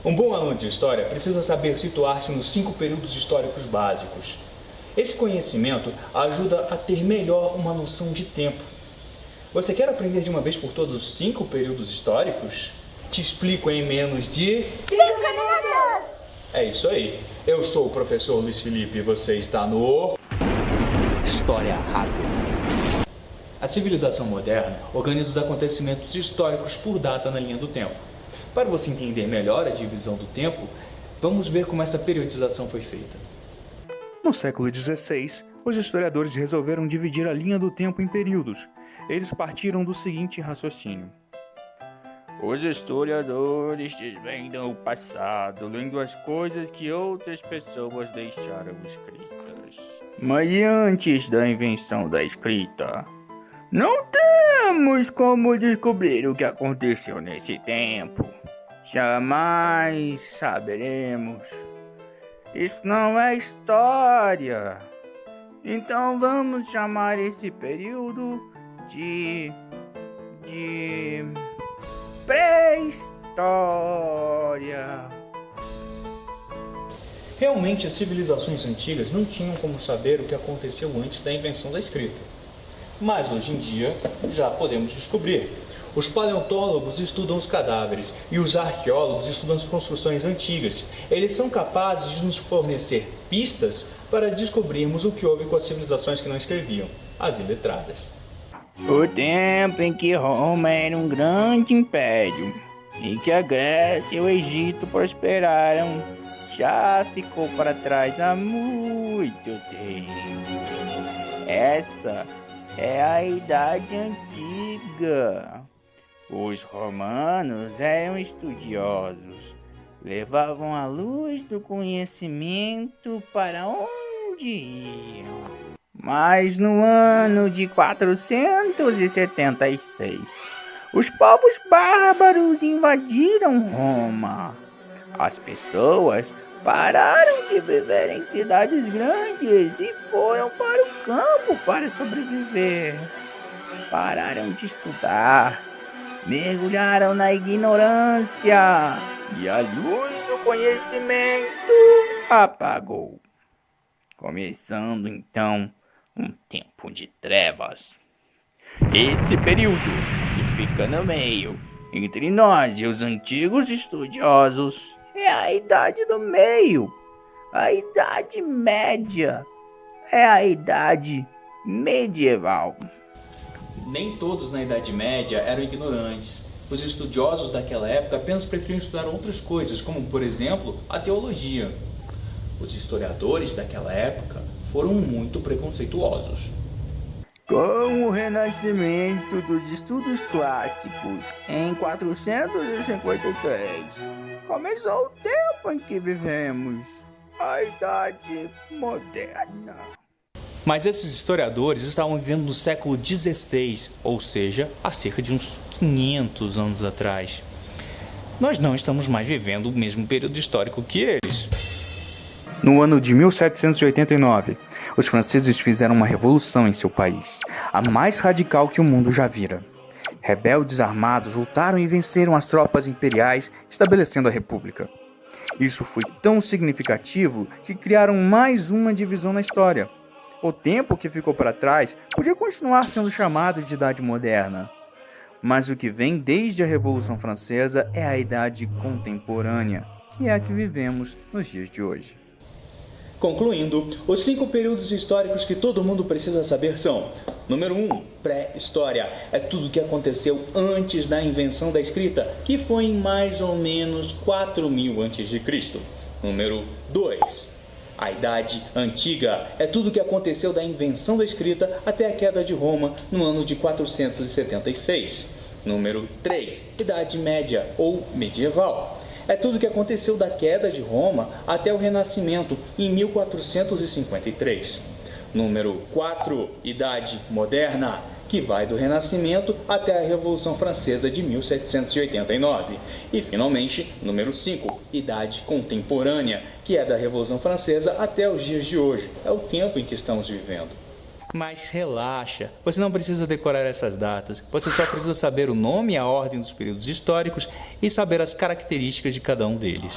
Um bom aluno de história precisa saber situar-se nos 5 períodos históricos básicos. Esse conhecimento ajuda a ter melhor uma noção de tempo. Você quer aprender de uma vez por todos os 5 períodos históricos? Te explico em menos de 5 minutos! É isso aí. Eu sou o professor Luiz Felipe e você está no História Rápida. A civilização moderna organiza os acontecimentos históricos por data na linha do tempo. Para você entender melhor a divisão do tempo, vamos ver como essa periodização foi feita. No século XVI, os historiadores resolveram dividir a linha do tempo em períodos. Eles partiram do seguinte raciocínio: os historiadores desvendam o passado, lendo as coisas que outras pessoas deixaram escritas. Mas antes da invenção da escrita, não temos como descobrir o que aconteceu nesse tempo. Jamais saberemos. Isso não é história. Então vamos chamar esse período de pré-história. Realmente, as civilizações antigas não tinham como saber o que aconteceu antes da invenção da escrita. Mas hoje em dia já podemos descobrir. Os paleontólogos estudam os cadáveres e os arqueólogos estudam as construções antigas. Eles são capazes de nos fornecer pistas para descobrirmos o que houve com as civilizações que não escreviam, as iletradas. O tempo em que Roma era um grande império e que a Grécia e o Egito prosperaram já ficou para trás há muito tempo. Essa é a Idade Antiga. Os romanos eram estudiosos, levavam a luz do conhecimento para onde iam. Mas no ano de 476, os povos bárbaros invadiram Roma. As pessoas pararam de viver em cidades grandes e foram para o campo para sobreviver. Pararam de estudar, mergulharam na ignorância e a luz do conhecimento apagou. Começando então um tempo de trevas. Esse período que fica no meio entre nós e os antigos estudiosos é a Idade do Meio. A Idade Média é a Idade Medieval. Nem todos na Idade Média eram ignorantes. Os estudiosos daquela época apenas preferiam estudar outras coisas, como, por exemplo, a teologia. Os historiadores daquela época foram muito preconceituosos. Com o renascimento dos estudos clássicos em 453, começou o tempo em que vivemos, a Idade Moderna. Mas esses historiadores estavam vivendo no século XVI, ou seja, há cerca de uns 500 anos atrás. Nós não estamos mais vivendo o mesmo período histórico que eles. No ano de 1789, os franceses fizeram uma revolução em seu país, a mais radical que o mundo já vira. Rebeldes armados lutaram e venceram as tropas imperiais, estabelecendo a república. Isso foi tão significativo que criaram mais uma divisão na história. O tempo que ficou para trás podia continuar sendo chamado de Idade Moderna. Mas o que vem desde a Revolução Francesa é a Idade Contemporânea, que é a que vivemos nos dias de hoje. Concluindo, os 5 períodos históricos que todo mundo precisa saber são: número 1, pré-história. É tudo o que aconteceu antes da invenção da escrita, que foi em mais ou menos 4000 a.C. Número 2, a Idade Antiga. É tudo o que aconteceu da invenção da escrita até a queda de Roma no ano de 476. Número 3, Idade Média ou Medieval. É tudo o que aconteceu da queda de Roma até o Renascimento, em 1453. Número 4, Idade Moderna, que vai do Renascimento até a Revolução Francesa de 1789. E, finalmente, número 5, Idade Contemporânea, que é da Revolução Francesa até os dias de hoje. É o tempo em que estamos vivendo. Mas relaxa, você não precisa decorar essas datas, você só precisa saber o nome e a ordem dos períodos históricos e saber as características de cada um deles.